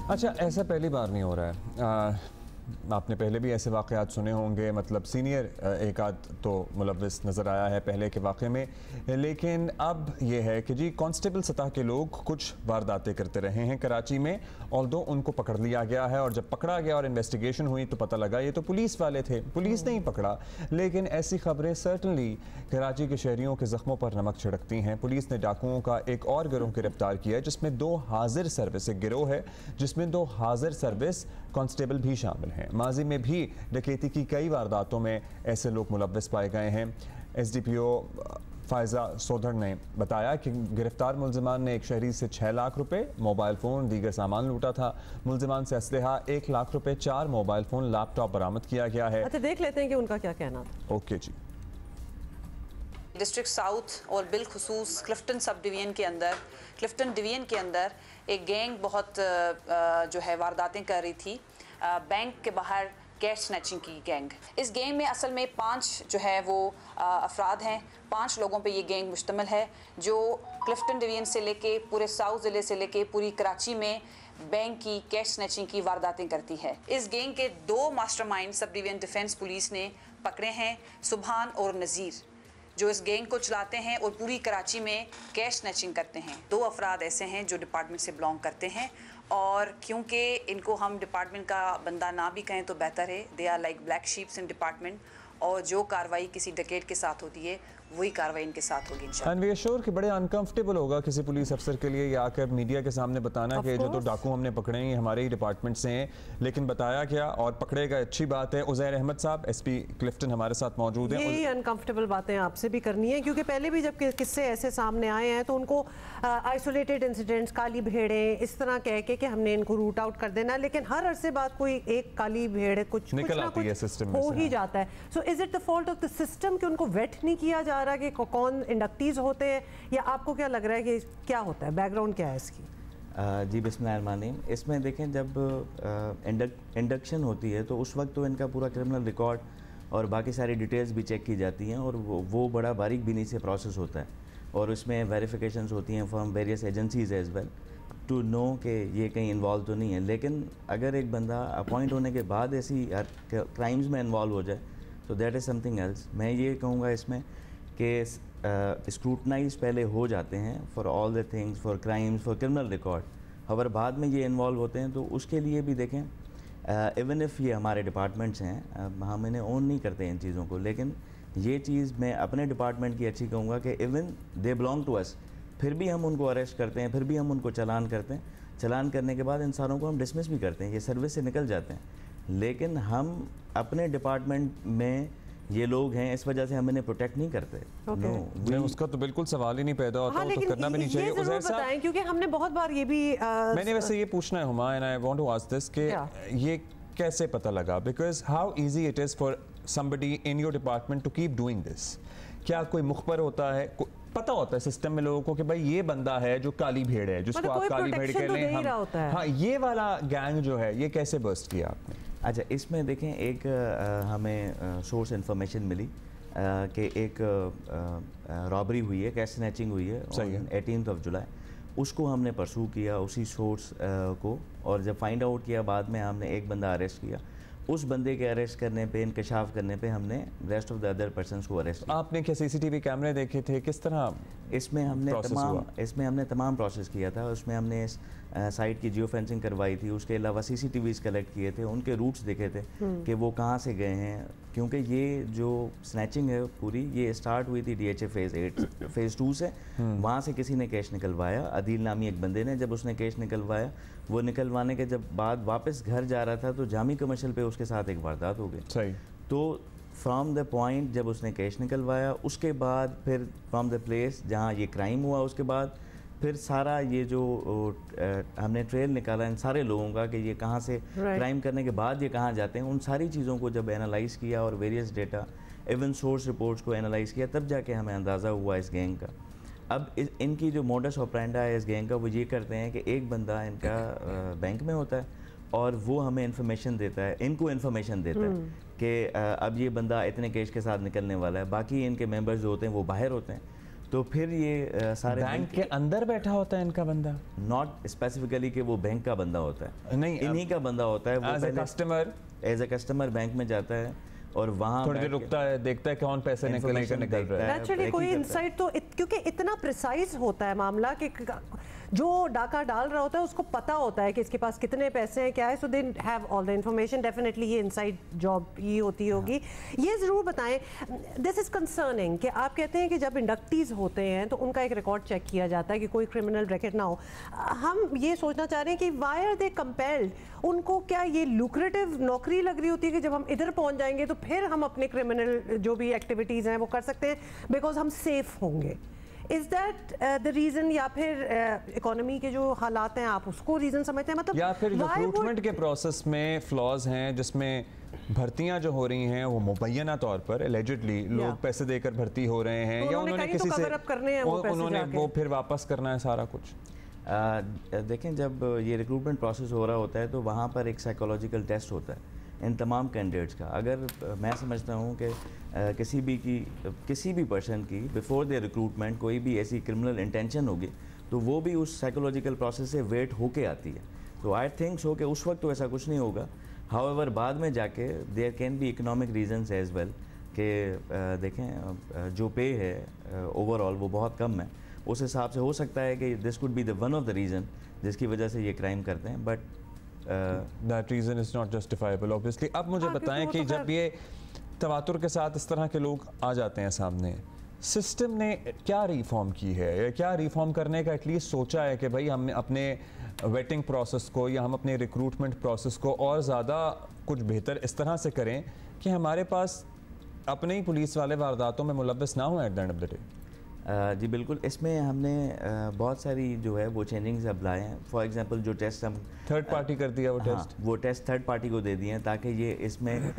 अच्छा, ऐसा पहली बार नहीं हो रहा है। आपने पहले भी ऐसे वाक़यात सुने होंगे, मतलब सीनियर एक आध तो मुलव्विस नज़र आया है पहले के वाक़े में, लेकिन अब ये है कि जी कांस्टेबल सतह के लोग कुछ वारदातें करते रहे हैं कराची में, ऑल्दो उनको पकड़ लिया गया है और जब पकड़ा गया और इन्वेस्टिगेशन हुई तो पता लगा ये तो पुलिस वाले थे, पुलिस ने ही पकड़ा। लेकिन ऐसी खबरें सर्टनली कराची के शहरियों के ज़ख्मों पर नमक छिड़कती हैं। पुलिस ने डाकुओं का एक और गिरोह गिरफ्तार किया है जिसमें 2 हाजिर सर्विस, एक गिरोह है जिसमें 2 हाजिर सर्विस कांस्टेबल भी शामिल हैं। माजी में भी डकैती की कई वारदातों में ऐसे लोग मुलव्विस पाए गए हैं। SDPO फायजा सोधर ने बताया कि गिरफ्तार मुलजिमान ने एक शहरी से 6 लाख रुपए, मोबाइल फ़ोन, दीगर सामान लूटा था। मुलजिमान से असलहा 1 लाख रुपए, 4 मोबाइल फ़ोन, लैपटॉप बरामद किया गया है। अच्छा, देख लेते हैं कि उनका क्या कहना था। ओके जी। डिस्ट्रिक्ट साउथ और बिलखुसूस क्लिफ्टन सब डिवीज़न के अंदर, क्लिफ्टन डिवीज़न के अंदर एक गैंग बहुत जो है वारदातें कर रही थी। बैंक के बाहर कैश स्नैचिंग की गैंग। इस गैंग में असल में 5 जो है वो अफराद हैं। 5 लोगों पे ये गैंग मुश्तमिल है जो क्लिफ्टन डिवीज़न से लेके पूरे साउथ ज़िले से लेके पूरी कराची में बैंक की कैश स्नैचिंग की वारदातें करती है। इस गैंग के 2 mastermind sub division defence police ने पकड़े हैं, सुबहान और नज़ीर, जो इस गैंग को चलाते हैं और पूरी कराची में कैश स्नैचिंग करते हैं। 2 अफराद ऐसे हैं जो डिपार्टमेंट से बिलोंग करते हैं और क्योंकि इनको हम डिपार्टमेंट का बंदा ना भी कहें तो बेहतर है, they are like black sheeps in department, और जो कार्रवाई किसी डकैत के साथ होती है वही कार्रवाई इनके साथ होगी इंशाल्लाह। एंड वी आर श्योर कि बड़े अनकंफर्टेबल होगा किसी पुलिस अफसर के लिए ये आकर मीडिया के सामने बताना कि जो तो डाकू हमने पकड़े हैं हमारे ही डिपार्टमेंट से हैं, लेकिन बताया गया और पकड़े गए, अच्छी बात है। उज़ैर अहमद साहब SP क्लिफ्टन हमारे साथ मौजूद हैं। यही अनकंफर्टेबल बातें आपसे भी करनी है क्योंकि पहले भी जब किस्से ऐसे सामने आए हैं तो उनको आइसोलेटेड इंसिडेंट्स, काली भेड़ें इस तरह कह के कि हमने इनको रूट आउट कर देना, लेकिन हर अरसे बाद कोई एक काली भेड़ कुछ निकल आती है सिस्टम में हो ही जाता है। So is it the fault of the system कि उनको वेट नहीं किया जा रहा कि कौन इंडक्टीज होते हैं, या आपको क्या लग रहा है कि क्या होता है, बैकग्राउंड क्या है इसकी? जी बिस्मिल्लाहिर्रहमानिर्रहीम। इसमें देखें जब इंडक्शन होती है तो उस वक्त तो इनका पूरा क्रिमिनल रिकॉर्ड और बाकी सारी डिटेल्स भी चेक की जाती हैं और वो बड़ा बारीक बीनी से प्रोसेस होता है और उसमें वेरिफिकेशंस होती हैं from various agencies as well to know कि ये कहीं इन्वॉल्व तो नहीं है। लेकिन अगर एक बंदा अपॉइंट होने के बाद ऐसी क्राइम्स में इन्वॉल्व हो जाए तो दैट इज़ समथिंग एल्स। मैं ये कहूँगा इसमें कि स्क्रूटनाइज पहले हो जाते हैं for all the things, for crimes, for criminal record, अगर बाद में ये इन्वॉल्व होते हैं तो उसके लिए भी देखें इवन इफ़ ये हमारे डिपार्टमेंट्स हैं, हम इन्हें ओन नहीं करते इन चीज़ों को, लेकिन ये चीज़ मैं अपने डिपार्टमेंट की अच्छी कहूँगा कि even they belong to us, फिर भी हम उनको अरेस्ट करते हैं, फिर भी हम उनको चालान करते हैं। चालान करने के बाद इन सारों को हम डिसमिस भी करते हैं, ये सर्विस से निकल जाते हैं। लेकिन हम अपने डिपार्टमेंट में ये लोग हैं इस वजह से हम इन्हें प्रोटेक्ट नहीं करते। नहीं, उसका तो बिल्कुल सवाल ही नहीं पैदा होता। हाँ, तो करना भी नहीं चाहिए। उज़ैर साहब, क्योंकि हमने बहुत बार ये भी मैंने वैसे ये पूछना है Huma, and I want to ask this कि ये कैसे पता लगा, because how easy it is for somebody in your department to keep doing this? क्या कोई मुखबर होता है, पता होता है सिस्टम में लोगों को कि भाई ये बंदा है जो काली भेड़ है, जिसको आप काली भेड़ कह लें हम, हाँ, ये वाला गैंग जो है ये कैसे बस्ट किया आपने? अच्छा, इसमें देखें एक हमें सोर्स इंफॉर्मेशन मिली कि एक रॉबरी हुई है, कैश स्नैचिंग हुई है 18 जुलाई। उसको हमने परसू किया उसी सोर्स को, और जब फाइंड आउट किया बाद में हमने एक बंदा अरेस्ट किया। उस बंदे के अरेस्ट करने पे, इंकशाफ करने पे हमने rest of the other persons को अरेस्ट किया। आपने क्या CCTV कैमरे देखे थे, किस तरह इसमें हमने तमाम प्रोसेस किया था। उसमें हमने साइट की जियो फेंसिंग करवाई थी, उसके अलावा CCTVs कलेक्ट किए थे, उनके रूट्स देखे थे कि वो कहाँ से गए हैं, क्योंकि ये जो स्नैचिंग है पूरी ये स्टार्ट हुई थी DHA फेज़ 2 से। वहाँ से किसी ने कैश निकलवाया, अदील नामी एक बंदे ने। जब उसने कैश निकलवाया, वो निकलवाने के जब बाद वापस घर जा रहा था तो जामी कमर्शियल पे उसके साथ एक वारदात हो गई। सही। तो फ्रॉम द पॉइंट जब उसने कैश निकलवाया, उसके बाद फिर फ्रॉम द प्लेस जहाँ ये क्राइम हुआ, उसके बाद फिर सारा ये जो हमने ट्रेल निकाला इन सारे लोगों का कि ये कहाँ से क्राइम करने के बाद ये कहाँ जाते हैं, उन सारी चीज़ों को जब एनालाइज किया और various data, even source reports को एनालाइज किया, तब जाके हमें अंदाज़ा हुआ इस गैंग का। अब इनकी जो मोडस ऑपरेंडा है इस गैंग का, वो ये करते हैं कि एक बंदा इनका बैंक में होता है और वो हमें इन्फॉर्मेशन देता है, इनको इन्फॉर्मेशन देता है कि अब ये बंदा इतने कैश के साथ निकलने वाला है। बाकी इनके मेंबर्स जो होते हैं वो बाहर होते हैं, तो फिर ये सारे बैंक के अंदर बैठा होता है इनका बंदा, नॉट स्पेसिफिकली कि वो बैंक का बंदा होता है, नहीं इन्हीं का बंदा होता है। वो एज ए कस्टमर बैंक में जाता है और वहाँ थोड़ी देर रुकता है, देखता है कौन पैसे निकल रहा है। नेचुरली कोई इंसाइट तो क्योंकि इतना प्रिसाइज होता है मामला कि जो डाका डाल रहा होता है उसको पता होता है कि इसके पास कितने पैसे हैं, क्या है, so they have all the information. Definitely ये इनसाइड जॉब ही होती होगी। ये ज़रूर बताएं, दिस इज़ कंसर्निंग कि आप कहते हैं कि जब इंडक्टीज़ होते हैं तो उनका एक रिकॉर्ड चेक किया जाता है कि कोई क्रिमिनल रैकेट ना हो। हम ये सोचना चाह रहे हैं कि वाई आर दे कंपेल्ड, उनको क्या ये लुक्रेटिव नौकरी लग रही होती है कि जब हम इधर पहुंच जाएंगे तो फिर हम अपने क्रिमिनल जो भी एक्टिविटीज़ हैं वो कर सकते हैं बिकॉज हम सेफ होंगे? इज दैट द रीजन, या फिर इकोनॉमी के जो हालात हैं आप उसको रीजन समझते हैं? मतलब या फिर रिक्रूटमेंट के प्रोसेस में फ्लॉज हैं जिसमें भर्तियां जो हो रही हैं वो मुबैना तौर पर एलिजिडली लोग पैसे देकर भर्ती हो रहे हैं, तो या उन्होंने किसी से उन्होंने वो फिर वापस करना है सारा कुछ। देखें, जब ये रिक्रूटमेंट प्रोसेस हो रहा होता है तो वहाँ पर एक साइकोलॉजिकल टेस्ट होता है इन तमाम कैंडिडेट्स का। अगर मैं समझता हूँ कि किसी भी पर्सन की बिफोर द रिक्रूटमेंट कोई भी ऐसी क्रिमिनल इंटेंशन होगी तो वो भी उस साइकोलॉजिकल प्रोसेस से वेट होके आती है। तो आई थिंक सो कि उस वक्त तो ऐसा कुछ नहीं होगा। हाउएवर बाद में जाके there can be economic reasons as well कि देखें जो पे है ओवरऑल वो बहुत कम है, उस हिसाब से हो सकता है कि this could be the one of the reason जिसकी वजह से ये क्राइम करते हैं, but that reason is not justifiable obviously. अब मुझे बताएं कि जब ये तवातुर के साथ इस तरह के लोग आ जाते हैं सामने, सिस्टम ने क्या रिफॉर्म की है या क्या रिफॉर्म करने का एटलीस्ट सोचा है कि भाई हमने अपने वेटिंग प्रोसेस को या हम अपने रिक्रूटमेंट प्रोसेस को और ज़्यादा कुछ बेहतर इस तरह से करें कि हमारे पास अपने ही पुलिस वाले वारदातों में मुलव्वस ना हो at the end of the day? जी बिल्कुल, इसमें हमने बहुत सारी जो है वो चेंजिंग्स अब लाए हैं। फॉर एग्जांपल जो टेस्ट हम थर्ड पार्टी कर दिया वो टेस्ट, वो टेस्ट थर्ड पार्टी को दे दिए हैं ताकि ये इसमें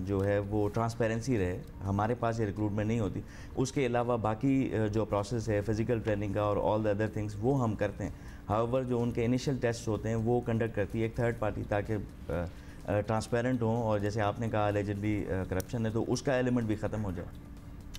जो है वो ट्रांसपेरेंसी रहे। हमारे पास ये रिक्रूटमेंट नहीं होती। उसके अलावा बाकी जो प्रोसेस है फिज़िकल ट्रेनिंग का और ऑल द अदर थिंग्स वो हम करते हैं। हाउएवर जो उनके इनिशियल टेस्ट होते हैं वो कंडक्ट करती है एक थर्ड पार्टी ताकि ट्रांसपेरेंट हों, और जैसे आपने कहा एलिजिडली करप्शन है तो उसका एलिमेंट भी ख़त्म हो जाए।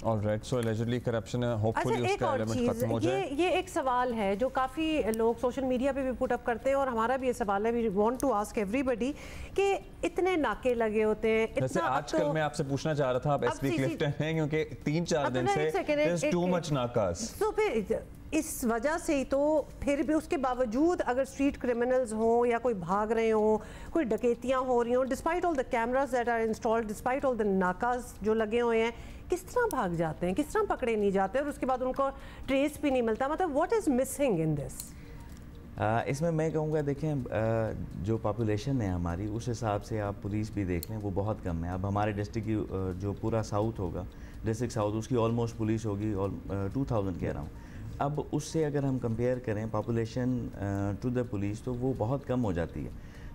ऑलराइट, सो एलिजिडली करप्शन है, होपफुली उसका एलिमेंट खत्म हो जाए। ये एक सवाल है जो काफ़ी लोग सोशल मीडिया पे भी पुट अप करते हैं और हमारा भी ये सवाल है, we want to ask everybody कि इतने नाके लगे होते हैं। वैसे आजकल मैं आपसे पूछना चाह रहा था, आप एसपी क्लिफ्टन हैं क्योंकि 3-4 दिन से देयर इज टू मच नाकास, तो फिर इस वजह से ही तो फिर भी उसके बावजूद अगर स्ट्रीट क्रिमिनल्स हों या कोई भाग रहे हों, कोई डकैतियां हो रही हों, despite all the cameras that are installed, despite all the nakas जो लगे हुए हैं, किस तरह भाग जाते हैं, किस तरह पकड़े नहीं जाते और उसके बाद उनको ट्रेस भी नहीं मिलता? मतलब what is missing in this? इसमें मैं कहूँगा देखें जो पॉपुलेशन है हमारी उस हिसाब से आप पुलिस भी देख लें वो बहुत कम है। अब हमारे डिस्ट्रिक्ट की जो पूरा साउथ होगा, डिस्ट्रिक्ट साउथ, उसकी ऑलमोस्ट पुलिस होगी और 2000 कह रहा हूँ। अब उससे अगर हम कंपेयर करें पॉपुलेशन टू द पुलिस तो वो बहुत कम हो जाती है।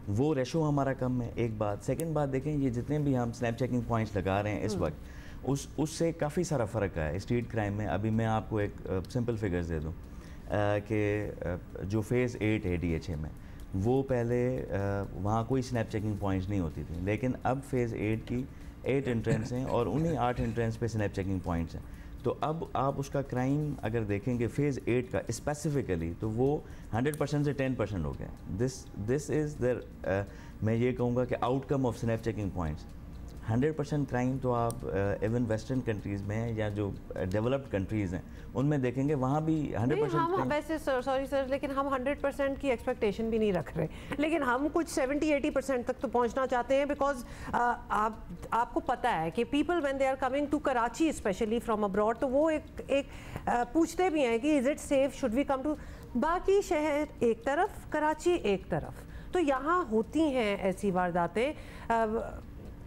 वो रेशो हमारा कम है, एक बात। सेकंड बात देखें, ये जितने भी हम स्नैप चेकिंग पॉइंट्स लगा रहे हैं इस वक्त उससे काफ़ी सारा फ़र्क है स्ट्रीट क्राइम में। अभी मैं आपको एक सिंपल फिगर्स दे दूँ कि जो फेज़ 8 है DHA में, वो पहले वहाँ कोई स्नैप चेकिंग पॉइंट्स नहीं होती थी, लेकिन अब फेज़ 8 की 8 एंट्रेंस हैं और उन्हीं 8 एंट्रेंस पे स्नैप चेकिंग पॉइंट्स हैं। तो अब आप उसका क्राइम अगर देखेंगे फेज़ 8 का स्पेसिफिकली तो वो 100% से 10% हो गया। दिस इज़ देयर, मैं ये कहूँगा कि outcome of snap checking points. 100% crime तो आप इवन वेस्टर्न कंट्रीज़ में या जो डेवलप्ड कंट्रीज़ हैं उनमें देखेंगे, वहाँ भी 100%। हम वैसे सॉरी सर, लेकिन हम 100% की एक्सपेक्टेशन भी नहीं रख रहे, लेकिन हम कुछ 70-80% तक तो पहुँचना चाहते हैं बिकॉज आपको पता है कि people when they are coming to Karachi specially from abroad, तो वो एक पूछते भी हैं कि is it safe, should we come to. बाकी शहर एक तरफ, कराची एक तरफ, तो यहाँ होती हैं ऐसी वारदातें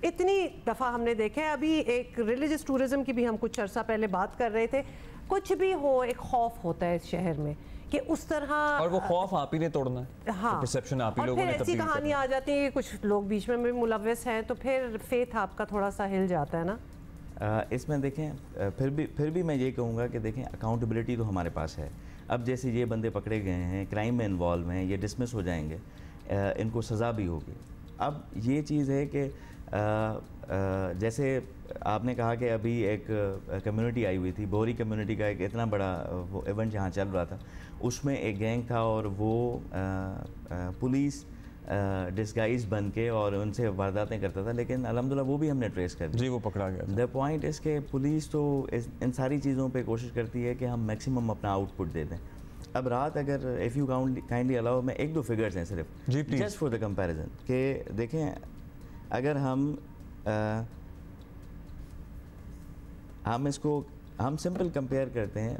इतनी दफ़ा हमने देखे हैं। अभी एक रिलीजियस टूरिज्म की भी हम कुछ अर्सा पहले बात कर रहे थे। कुछ भी हो, एक खौफ होता है इस शहर में कि उस तरह, और वो खौफ आप ही ने तोड़ना है। हाँ, तो परसेप्शन आप ही लोगों ने ऐसी कहानियाँ आ जाती है, कुछ लोग बीच में भी मुलव्वस हैं, तो फिर फेथ आपका थोड़ा सा हिल जाता है ना। इसमें देखें फिर भी मैं ये कहूँगा कि देखें अकाउंटेबिलिटी तो हमारे पास है। अब जैसे ये बंदे पकड़े गए हैं, क्राइम में इन्वॉल्व हैं, ये डिसमिस हो जाएंगे, इनको सज़ा भी होगी। अब ये चीज़ है कि जैसे आपने कहा कि अभी एक कम्युनिटी आई हुई थी, बोहरी कम्युनिटी का एक इतना बड़ा वो इवेंट यहाँ चल रहा था, उसमें एक गैंग था और वो पुलिस डिस्गाइज बन के और उनसे वारदातें करता था, लेकिन अल्हम्दुलिल्लाह वो भी हमने ट्रेस कर दिया। जी, वो पकड़ा गया। द पॉइंट इज़ के पुलिस तो इन सारी चीज़ों पे कोशिश करती है कि हम मैक्सिमम अपना आउटपुट दे दें। अब रात अगर इफ़ यू काइंडली अलाउ, मैं एक दो फिगर्स हैं सिर्फ जी please, just for the comparison कि देखें, अगर हम सिंपल कंपेयर करते हैं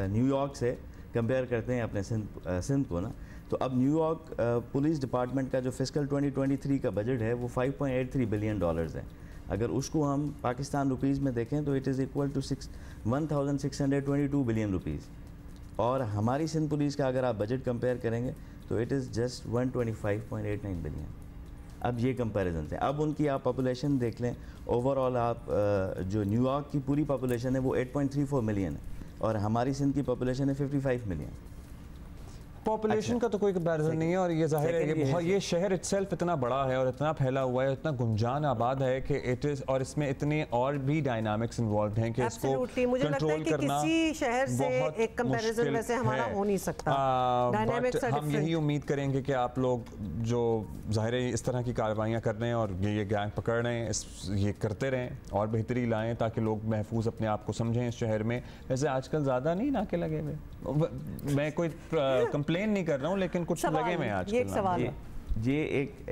न्यूयॉर्क से कंपेयर करते हैं अपने सिंध को ना, तो अब न्यूयॉर्क पुलिस डिपार्टमेंट का जो फिस्कल 2023 का बजट है वो $5.83 बिलियन है। अगर उसको हम पाकिस्तान रुपीज़ में देखें तो it is equal to 1622 billion rupees, और हमारी सिंध पुलिस का अगर आप बजट कंपेयर करेंगे तो इट इज़ जस्ट 125.89 बिलियन। अब ये कंपैरिजन है। अब उनकी आप पॉपुलेशन देख लें, ओवरऑल आप जो न्यूयॉर्क की पूरी पॉपुलेशन है वो 8.34 मिलियन है और हमारी सिंध की पॉपुलेशन है 55 मिलियन। पॉपुलेशन का तो कोई कंपैरिजन नहीं है, और ये जाहिर है ये शहर इटसेल्फ इतना बड़ा है और इतना फैला हुआ है, इतना गुंजान आबाद है कि इट इज, और इसमें इतने और भी डायनामिक्स इन्वॉल्व हैं कि इसको कंट्रोल करना किसी शहर से एक कंपैरिजन वैसे हमारा हो नहीं सकता। डायनामिक्स हम यही उम्मीद करेंगे कि आप लोग जो जाहिर है इस तरह की कार्रवाइयाँ कर रहे हैं और ये गैंग पकड़ रहे हैं, ये करते रहें और बेहतरी लाएँ ताकि लोग महफूज अपने आप को समझें इस शहर में। वैसे आजकल ज़्यादा नहीं नाके लगे हुए, मैं कोई कंप्लेन नहीं कर रहा हूँ, लेकिन कुछ लगे हुए आजकल। ये एक सवाल है, ये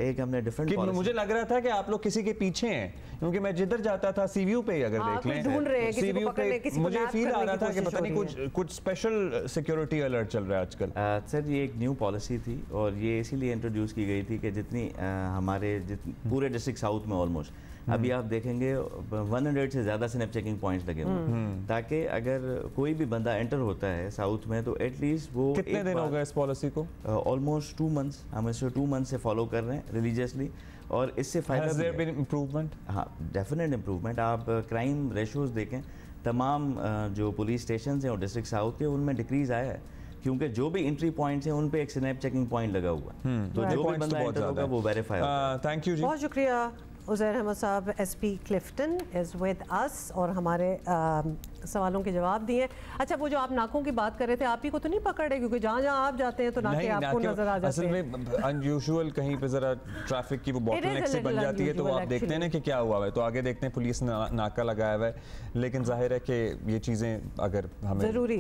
एक हमने डिफरेंट, मुझे लग रहा था कि आप लोग किसी के पीछे हैं, क्योंकि मैं जिधर जाता था सीवीयू पे अगर देख लें, ढूंढ रहे हैं सीवीयू पे, मुझे फील आ रहा था कि पता नहीं कुछ स्पेशल सिक्योरिटी अलर्ट चल रहा है आजकल। सर ये एक न्यू पॉलिसी थी और ये इसीलिए इंट्रोड्यूस की गई थी कि जितनी हमारे पूरे डिस्ट्रिक्ट साउथ में ऑलमोस्ट अभी आप देखेंगे 100 से ज़्यादा स्नैप चेकिंग पॉइंट्स लगे हुए, ताकि अगर कोई भी बंदा एंटर होता है साउथ में तो एटलीस्ट वो कितने दिन हो गए इस पॉलिसी को? ऑलमोस्ट 2 मंथ्स हम इसे 2 मंथ से फॉलो कर रहे हैं रिलीजियसली, और इससे फायदा इम्प्रूवमेंट। हाँ, डेफिनेट इम्प्रूवमेंट। आप क्राइम रेशोज देखें, तमाम जो पुलिस स्टेशन हैं और डिस्ट्रिक्ट साउथ के उनमें डिक्रीज आया है, क्योंकि जो भी एंट्री पॉइंट्स हैं उन पे एक स्नैप चेकिंग पॉइंट लगा हुआ है, तो जो भी बंदा एंटर होगा वो वेरीफाई होगा। थैंक यू जी, बहुत शुक्रिया। उज़ैर अहमद साहब SP Clifton is with us और हमारे सवालों के जवाब दिए। अच्छा, वो जो आप नाकों की बात कर रहे थे, आप ही को तो नहीं पकड़े, क्योंकि जहाँ जहाँ आप जाते हैं तो नाके आपको नजर आ जाते हैं। असल में अनयूजुअल कहीं पे जरा ट्रैफिक की वो बोटलनेक सी बन जाती है, तो आप देखते हैं ना कि क्या हुआ है, तो आगे देखते हैं पुलिस ने नाका लगाया हुआ है, लेकिन जाहिर है कि ये चीज़ें अगर हमें ज़रूरी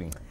है।